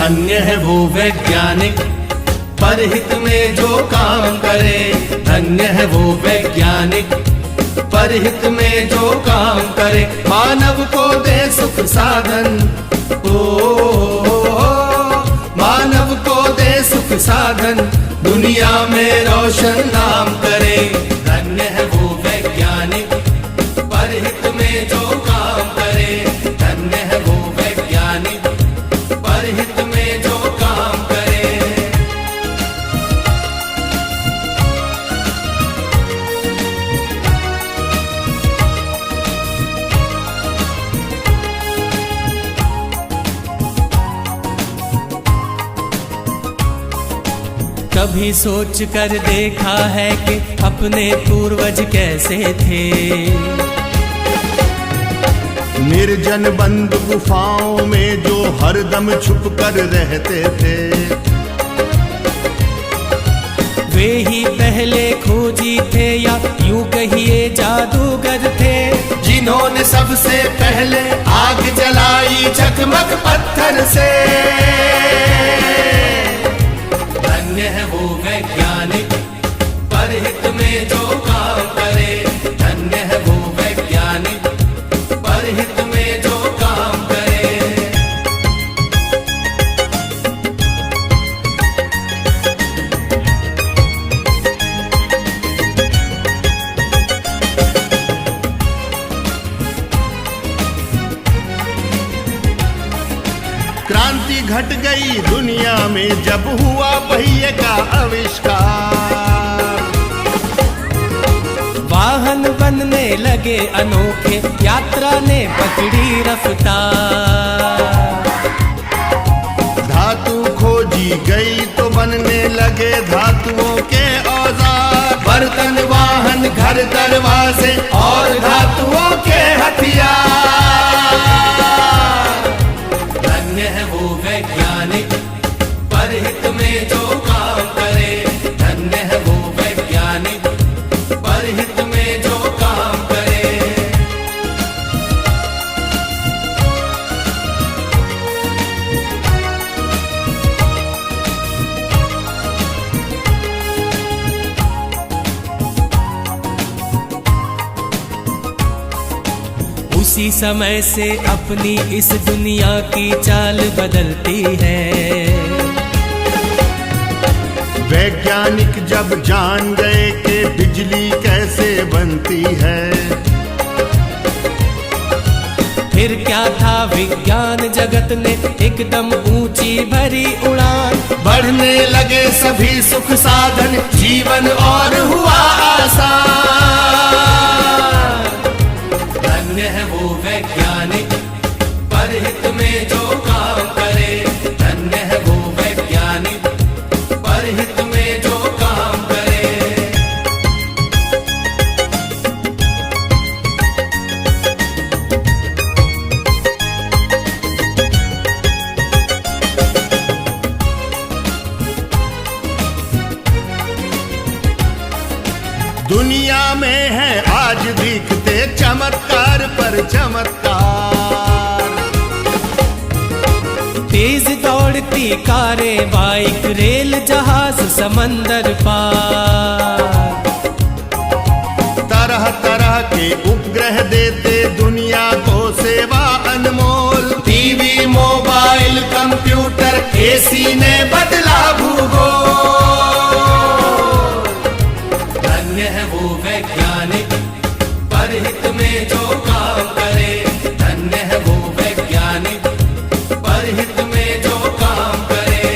धन्य है वो वैज्ञानिक परहित में जो काम करे। धन्य है वो वैज्ञानिक परहित में जो काम करे। मानव को दे सुख साधन, मानव को दे सुख साधन, दुनिया में रोशन नाम करे। धन्य है वो वैज्ञानिक परहित में जो काम करे। धन्य है वो वैज्ञानिक परहित में जो काम करे। कभी सोच कर देखा है कि अपने पूर्वज कैसे थे। निर्जन बंद गुफाओं में जो हरदम छुप कर रहते थे। वे ही पहले खोजी थे या यूं कहिए जादूगर थे, जिन्होंने सबसे पहले आग जलाई झकमक पत्थर से। धन्य है वो वैज्ञानिक परहित में जो काम करे। धन्य है वो वैज्ञानिक परहित में जो काम करे। क्रांति घट गई दुनिया में जब हुआ पहिए का आविष्कार। वाहन बनने लगे अनोखे, यात्रा ने पकड़ी रफ्तार। धातु खोजी गई तो बनने लगे धातुओं के औजार। बर्तन वाहन घर दरवाजे और धातुओं के हथियार। धन्य है वो वैज्ञानिक परहित में जो काम करे। धन्य है वो वैज्ञानिक परहित में जो काम करे। उसी समय से अपनी इस दुनिया की चाल बदलती है। वैज्ञानिक जब जान गए कि बिजली कैसे बनती है। फिर क्या था विज्ञान जगत ने एकदम ऊंची भरी उड़ान। बढ़ने लगे सभी सुख साधन, जीवन और हुआ आसान। धन्य है वो वैज्ञानिक परहित में जो काम करे। धन्य है वो वैज्ञानिक परहित में जो काम करे। दुनिया में है आज दिखते चमत्कार पर चमत्कार। तेज दौड़ती कारें, बाइक, रेल, जहाज, समंदर पार। तरह तरह के उपग्रह देते दुनिया को सेवा अनमोल। टीवी, मोबाइल, कंप्यूटर, एसी ने बदला भूगोल। धन्य है वो वैज्ञानिक परहित में जो काम करे। धन्य है वो वैज्ञानिक परहित में जो काम करे।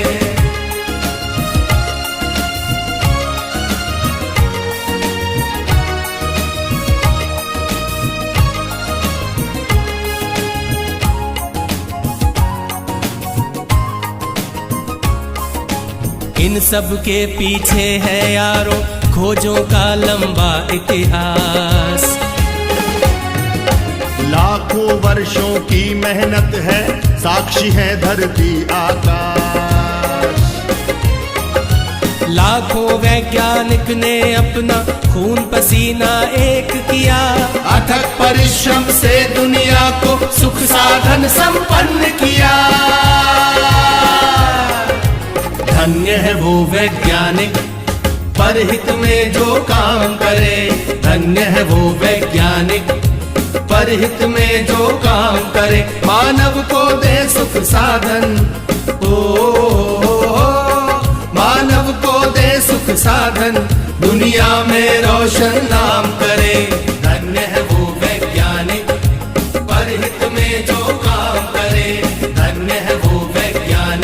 इन सब के पीछे है यारो खोजों का लंबा इतिहास। लाखों वर्षों की मेहनत है, साक्षी है धरती आकाश। लाखों वैज्ञानिक ने अपना खून पसीना एक किया। अथक परिश्रम से दुनिया को सुख साधन संपन्न किया। धन्य है वो वैज्ञानिक परहित में जो काम करे। धन्य है वो वैज्ञानिक परहित में जो काम करे। मानव को दे सुख साधन, ओ मानव को दे सुख साधन, दुनिया में रोशन नाम करे।